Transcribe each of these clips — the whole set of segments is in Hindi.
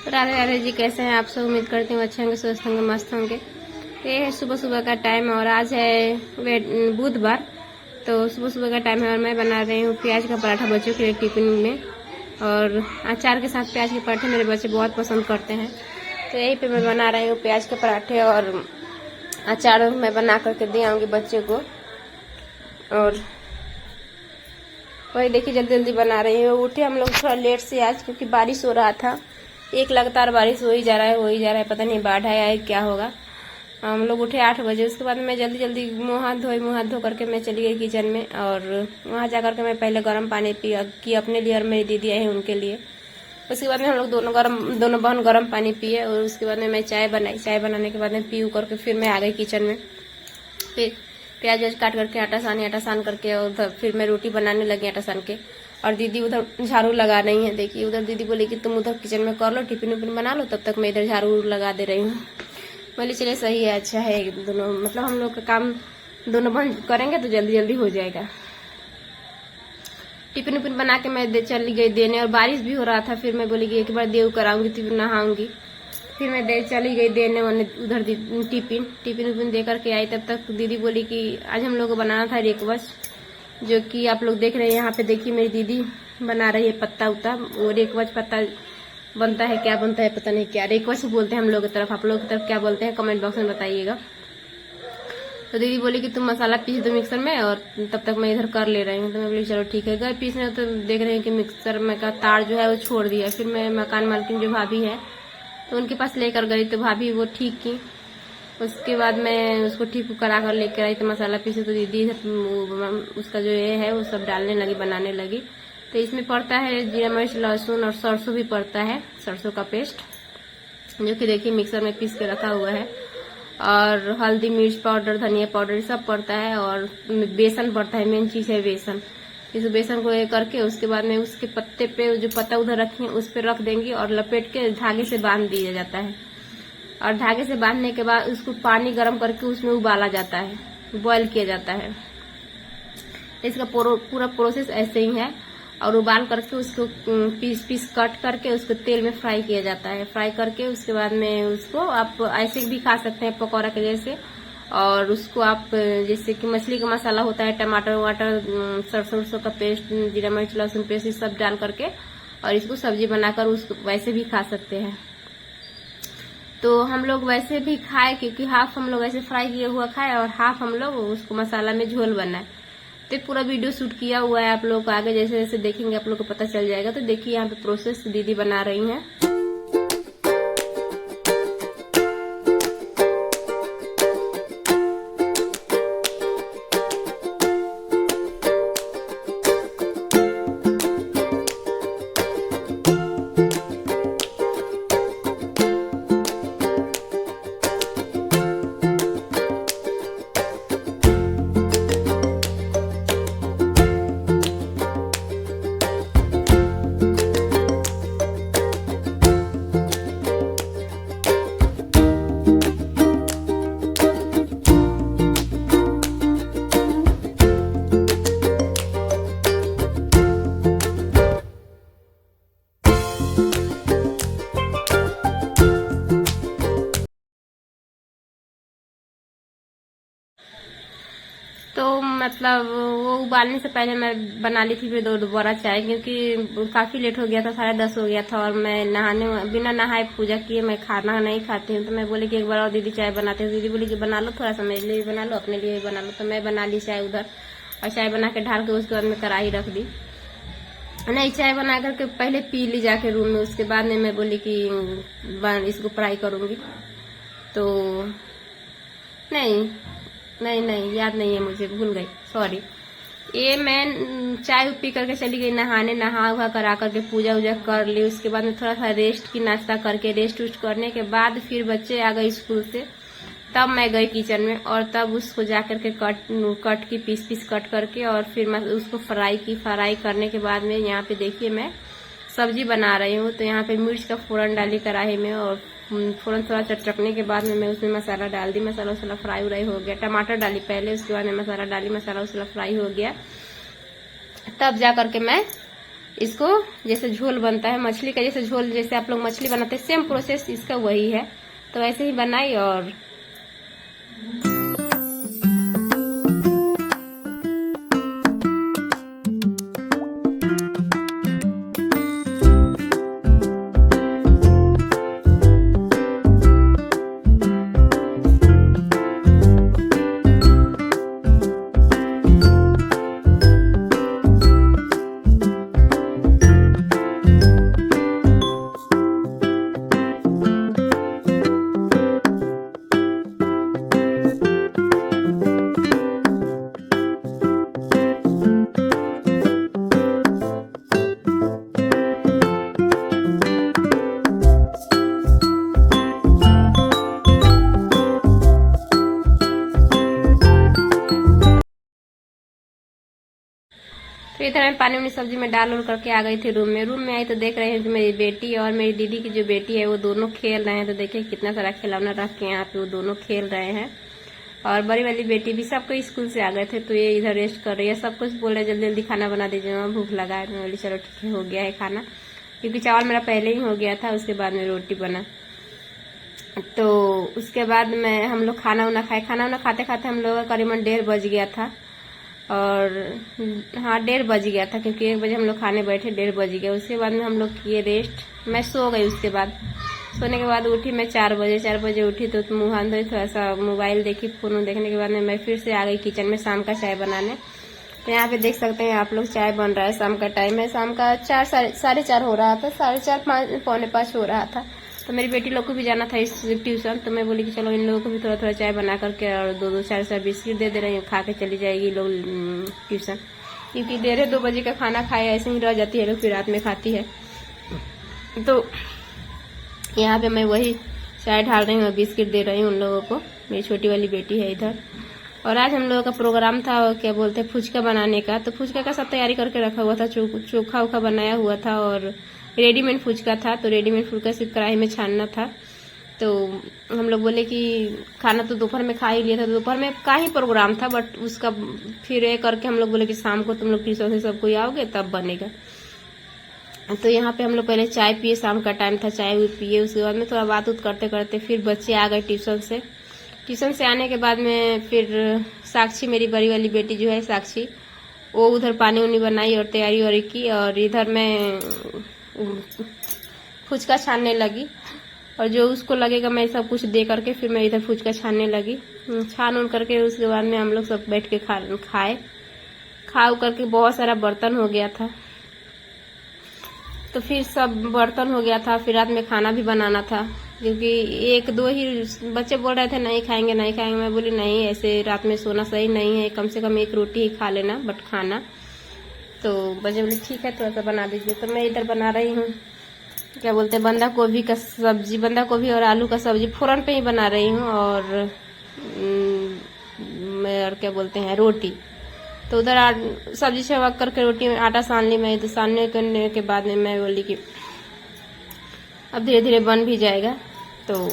राधे राधे जी, कैसे हैं आप सब? उम्मीद करती हूँ अच्छे होंगे, स्वस्थ होंगे, मस्त होंगे। तो ये है सुबह सुबह का टाइम और आज है बुधवार। तो सुबह सुबह का टाइम है और मैं बना रही हूँ प्याज का पराठा बच्चों के लिए टिफिन में। और अचार के साथ प्याज के पराठे मेरे बच्चे बहुत पसंद करते हैं, तो यही पे मैं बना रही हूँ प्याज के पराठे और अचार मैं बना करके दे आऊँगी बच्चे को। और वही देखिए जल्दी जल्दी बना रही हूँ। उठे हम लोग थोड़ा लेट से आज, क्योंकि बारिश हो रहा था। एक लगातार बारिश हो ही जा रहा है, पता नहीं बाढ़ है या क्या होगा। हम लोग उठे 8 बजे। उसके बाद मैं जल्दी जल्दी मुँह हाथ धो करके मैं चली गई किचन में। और वहाँ जा करके मैं पहले गर्म पानी की अपने लिए और मेरी दीदी आई है उनके लिए। उसके बाद में हम लोग दोनों बहन गर्म पानी पिए। और उसके बाद में मैं चाय बनाई। चाय बनाने के बाद में पी करके फिर मैं आ गई किचन में। फिर प्याज व्याज काट करके आटा सान करके और उधर फिर मैं रोटी बनाने लगी आटा सान के। और दीदी उधर झाड़ू लगा रही है। देखिए उधर दीदी बोली कि तुम उधर किचन में कर लो, टिफिन उफिन बना लो, तब तक मैं इधर झाड़ू लगा दे रही हूँ। बोली चलिए सही है, अच्छा है। दोनों मतलब हम लोग का काम दोनों बहन करेंगे तो जल्दी जल्दी हो जाएगा। टिफिन उफिन बना के मैं चली गई देने। और बारिश भी हो रहा था। फिर मैं बोली कि एक बार देव कराऊंगी फिर नहाऊंगी। फिर मैं चली गई देने उधर टिफिन उफिन दे करके आई। तब तक दीदी बोली कि आज हम लोग को बनाना था रेकवच, जो कि आप लोग देख रहे हैं यहाँ पे। देखिए मेरी दीदी बना रही है पत्ता उता। वो रेकवच पत्ता बनता है, क्या बनता है पता नहीं क्या, रेकवच बोलते हैं हम लोग की तरफ। आप लोग की तरफ क्या बोलते हैं कमेंट बॉक्स में बताइएगा। तो दीदी बोली कि तुम मसाला पीस दो मिक्सर में और तब तक मैं इधर कर ले रही हूँ। तो मैं बोली चलो ठीक है। गए पीसने तो देख रहे हैं कि मिक्सर में का तार जो है वो छोड़ दिया। फिर मैं मकान मालकिन जो भाभी है तो उनके पास लेकर गई, तो भाभी वो ठीक की। उसके बाद मैं उसको ठीक करा कर लेकर आई। तो मसाला पीसे तो दीदी उसका जो ये है वो सब डालने लगी, बनाने लगी। तो इसमें पड़ता है जीरा मिर्च लहसुन और सरसों भी पड़ता है, सरसों का पेस्ट, जो कि देखिए मिक्सर में पीस के रखा हुआ है। और हल्दी मिर्च पाउडर धनिया पाउडर सब पड़ता है। और बेसन पड़ता है, मेन चीज है बेसन। इस बेसन को ये करके उसके बाद में उसके पत्ते पे जो पत्ता उधर रखी है उस पे रख देंगी और लपेट के धागे से बांध दिया जाता है। और धागे से बांधने के बाद उसको पानी गर्म करके उसमें उबाला जाता है, बॉईल किया जाता है। इसका पूरा प्रोसेस ऐसे ही है। और उबाल करके उसको पीस कट करके उसको तेल में फ्राई किया जाता है। फ्राई करके उसके बाद में उसको आप ऐसे भी खा सकते हैं पकौड़ा के जैसे। और उसको आप जैसे कि मछली का मसाला होता है, टमाटर वाटर सरसों का पेस्ट, जीरा मिर्च लहसुन पेस्ट, ये सब डाल करके और इसको सब्जी बनाकर उसको वैसे भी खा सकते हैं। तो हम लोग वैसे भी खाए, क्योंकि हाफ हम लोग ऐसे फ्राई किया हुआ खाए और हाफ हम लोग उसको मसाला में झोल बनाए। तो पूरा वीडियो शूट किया हुआ है, आप लोग को आगे जैसे जैसे देखेंगे आप लोग को पता चल जाएगा। तो देखिए यहाँ पे प्रोसेस दीदी बना रही हैं। तो मतलब वो उबालने से पहले मैं बना ली थी फिर दोबारा चाय, क्योंकि काफी लेट हो गया था, 10:30 हो गया था। और मैं बिना नहाए पूजा किए मैं खाना नहीं खाती हूँ। तो मैं बोली कि एक बार और दीदी चाय बनाते हैं। दीदी बोली कि बना लो, थोड़ा सा मेरे लिए भी बना लो, अपने लिए भी बना लो। तो मैं बना ली चाय उधर। और चाय बना के ढाल के उसके बाद में कढ़ाई रख दी। नहीं, चाय बना करके पहले पी ली जाके रूम में। उसके बाद में मैं बोली कि इसको फ्राई करूंगी। तो नहीं याद नहीं है मुझे, भूल गई, सॉरी। ये मैं चाय पी करके चली गई नहाने। नहा उहा करा करके पूजा वूजा कर ली। उसके बाद में थोड़ा सा रेस्ट की, नाश्ता करके रेस्ट वेस्ट करने के बाद फिर बच्चे आ गए स्कूल से। तब मैं गई किचन में और तब उसको जा करके कट की पीस कट करके और फिर मैं उसको फ्राई की। फ्राई करने के बाद में यहाँ पे देखिए मैं सब्जी बना रही हूँ। तो यहाँ पे मिर्च का फोड़न डाली कढ़ाई में और फोड़न थोड़ा चटकने के बाद में मैं उसमें मसाला डाल दी। मसाला वसाला फ्राई उराई हो गया। टमाटर डाली पहले, उसके बाद में मसाला डाली, मसाला वसाला फ्राई हो गया। तब जा करके मैं इसको जैसे झोल बनता है मछली का, जैसे झोल जैसे आप लोग मछली बनाते हैं सेम प्रोसेस इसका वही है। तो ऐसे ही बनाई और तो इधर मैं पानी वानी सब्जी में डाल उल करके आ गई थी रूम में आई तो देख रहे हैं कि मेरी बेटी और मेरी दीदी की जो बेटी है वो दोनों खेल रहे हैं। तो देखिए कितना सारा खिलौना रख के यहाँ पे वो दोनों खेल रहे हैं। और बड़ी वाली बेटी भी सबको स्कूल से आ गए थे तो ये इधर रेस्ट कर रही है। सब कुछ बोल रहे जल्दी जल्दी खाना बना दीजिए, मैं भूख लगा है। मैं बोली चलो ठीक है हो गया है खाना, क्योंकि चावल मेरा पहले ही हो गया था, उसके बाद में रोटी बना। तो उसके बाद में हम लोग खाना उना खाए। खाना उना खाते खाते हम लोग का करीबन 1:30 बज गया था। और हाँ 1:30 बज गया था, क्योंकि 1 बजे हम लोग खाने बैठे, 1:30 बज गया। उसके बाद में हम लोग किए रेस्ट, मैं सो गई। उसके बाद सोने के बाद उठी मैं 4 बजे उठी तो मुँह हाथ धोई, थोड़ा सा मोबाइल देखी, फोन देखने के बाद में मैं फिर से आ गई किचन में शाम का चाय बनाने। तो यहाँ पे देख सकते हैं आप लोग चाय बन रहा है। शाम का टाइम है, शाम का 4 हो रहा था, 4:30 पौने 5 हो रहा था। तो मेरी बेटी लोग को भी जाना था इस ट्यूशन, तो मैं बोली कि चलो इन लोगों को भी थोड़ा थोड़ा चाय बना करके और 2-2 4 बिस्किट दे दे रही हूँ, खा के चली जाएगी लोग ट्यूशन, क्योंकि 1:30 2 बजे का खाना खाए ऐसे ही रह जाती है लोग, फिर रात में खाती है। तो यहाँ पे मैं वही चाय ढाल रही हूँ और बिस्किट दे रही हूँ उन लोगों को। मेरी छोटी वाली बेटी है इधर। और आज हम लोगों का प्रोग्राम था क्या बोलते हैं फुचका बनाने का। तो फुचका का सब तैयारी करके रखा हुआ था, चोखा उखा बनाया हुआ था और रेडीमेड फुचका था। तो रेडीमेड फुचका सिर्फ कढ़ाई में छानना था। तो हम लोग बोले कि खाना तो दोपहर में खा ही लिया था, तो दोपहर में का ही प्रोग्राम था, बट उसका फिर ये करके हम लोग बोले कि शाम को तुम लोग ट्यूशन से सब कोई आओगे तब बनेगा। तो यहाँ पे हम लोग पहले चाय पिए, शाम का टाइम था, चाय पिए। उसके बाद में थोड़ा बात उत करते करते फिर बच्चे आ गए ट्यूशन से। ट्यूशन से आने के बाद में फिर साक्षी, मेरी बड़ी वाली बेटी जो है साक्षी, वो उधर पानी उनी बनाई और तैयारी वारी की। और इधर मैं फुचका छानने लगी और जो उसको लगेगा मैं सब कुछ दे करके फिर मैं इधर फुचका छानने लगी। छान उन करके उसके बाद में हम लोग सब बैठ के खाए। खा करके बहुत सारा बर्तन हो गया था। तो फिर सब बर्तन हो गया था। फिर रात में खाना भी बनाना था, क्योंकि 1-2 ही बच्चे बोल रहे थे नहीं खाएंगे नहीं खाएंगे। मैं बोली नहीं, ऐसे रात में सोना सही नहीं है, कम से कम 1 रोटी ही खा लेना बट खाना। तो बच्चे बोले ठीक है थोड़ा सा बना दीजिए। तो मैं इधर बना रही हूँ क्या बोलते हैं बंदा गोभी का सब्जी, बंदा गोभी और आलू का सब्जी फोरन पे ही बना रही हूँ। और मैं और क्या बोलते हैं रोटी। तो उधर सब्जी छवा करके रोटी में आटा सान ली मैं। तो सानने करने के बाद में मैं बोली कि अब धीरे धीरे बन भी जाएगा। तो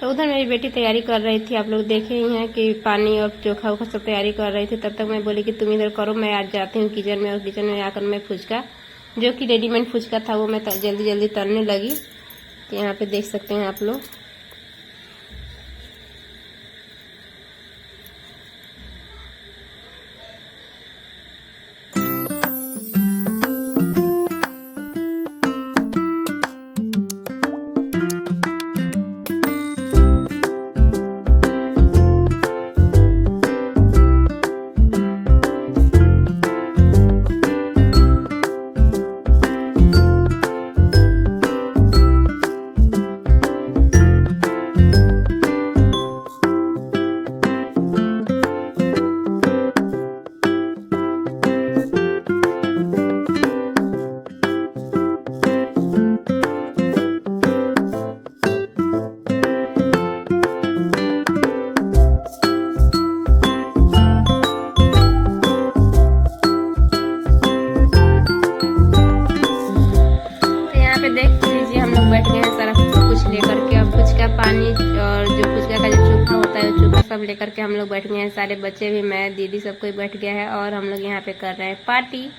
उधर मेरी बेटी तैयारी कर रही थी, आप लोग देखे ही हैं कि पानी और चोखा उखा सब तैयारी कर रही थी। तब तक मैं बोली कि तुम इधर करो, मैं आज जाती हूँ किचन में। और किचन में आकर मैं फुचका, जो कि रेडीमेड फुचका था, वो मैं जल्दी जल्दी तलने लगी। तो यहाँ पे देख सकते हैं आप लोग। सब लेकर के हम लोग बैठ गए हैं, सारे बच्चे भी, मैं, दीदी, सब कोई बैठ गया है और हम लोग यहाँ पे कर रहे हैं पार्टी।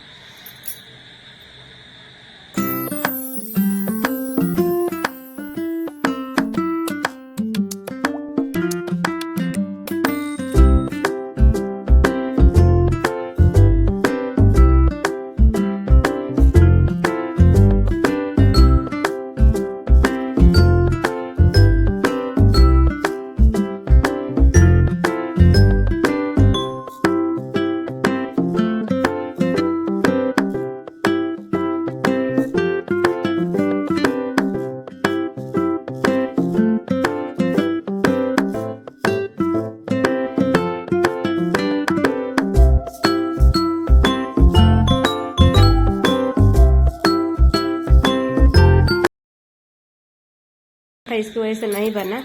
इसकी वजह से नहीं बना।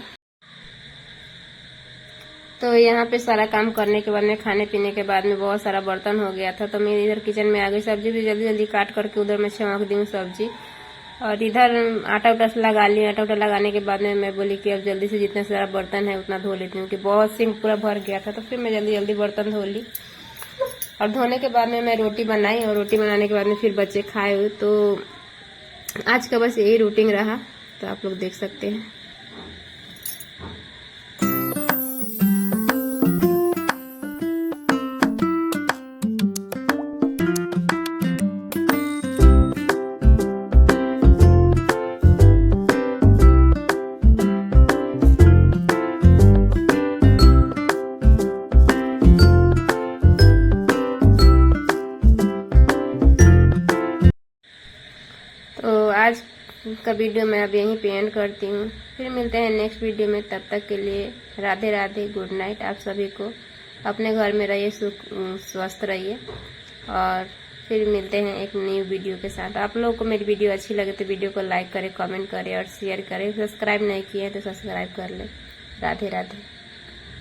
तो यहाँ पे सारा काम करने के बाद में, खाने पीने के बाद में बहुत सारा बर्तन हो गया था, तो मैं इधर किचन में आ गई। सब्जी भी जल्दी जल्दी काट करके उधर मैं छौंक दी हूँ सब्जी, और इधर आटा उटा लगा ली। आटा उटा लगाने के बाद में मैं बोली कि अब जल्दी से जितना सारा बर्तन है उतना धो लेती हूँ, कि बहुत सिंक पूरा भर गया था। तो फिर मैं जल्दी जल्दी बर्तन धो ली, और धोने के बाद में मैं रोटी बनाई, और रोटी बनाने के बाद में फिर बच्चे खाए हुए। तो आज का बस यही रूटीन रहा, तो आप लोग देख सकते हैं। तो आज का वीडियो मैं अब यहीं पे एंड करती हूँ, फिर मिलते हैं नेक्स्ट वीडियो में। तब तक के लिए राधे राधे, गुड नाइट आप सभी को। अपने घर में रहिए, स्वस्थ रहिए, और फिर मिलते हैं एक न्यू वीडियो के साथ। आप लोगों को मेरी वीडियो अच्छी लगे तो वीडियो को लाइक करें, कमेंट करें और शेयर करें। सब्सक्राइब नहीं किए हैं तो सब्सक्राइब कर लें। राधे राधे।